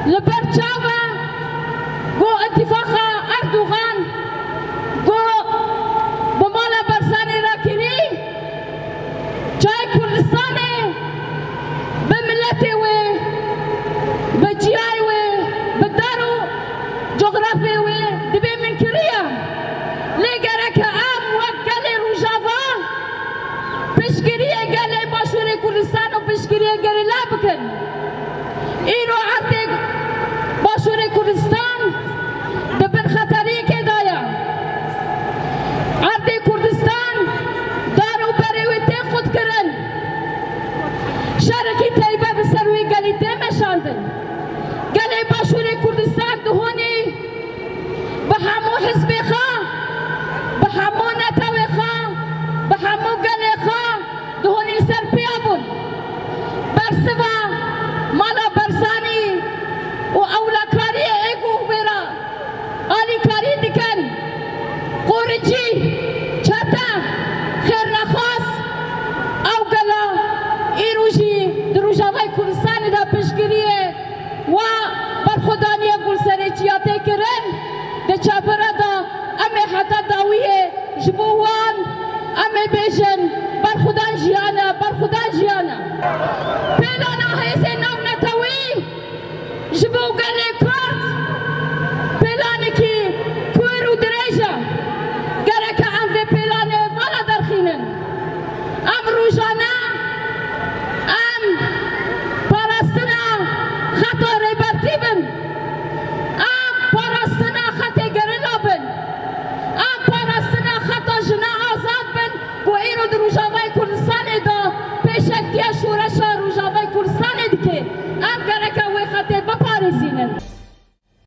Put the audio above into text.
لبرچاوه گو اتفاق اردوغان گو بمال برسانی را کری جای کردستان به ملت و به جیای و به دارو جغرافی و دبی من کریه لگره که ام و گل روژاوا پشگیریه گل باشور کردستان و پشگیریه گل لابکن اینو عرض باشور کردستان دبن خطری که دایا عرض کردستان دارو بریویتی خود کرن شرکی تایبه بسروی گلی دیمشاندن گلی باشور کردستان دهونی به همو حزبی خواه به همو نتوی خواه به همو گلی خواه دهونی سر پیابون برسوا مالا برسانی و اولکاری ایگو بیرا آلی کاری دکن قورجی چتا خیر نخواست او گلا ایروژی دروژاوی کردستان دا پشگیریه و برخودانی گلسریچیاتی کرن ده چاپره دا امی حتا داویه جبوان امی بیشن برخودان جیانا پیلانا حیث نو نتوی جبو گله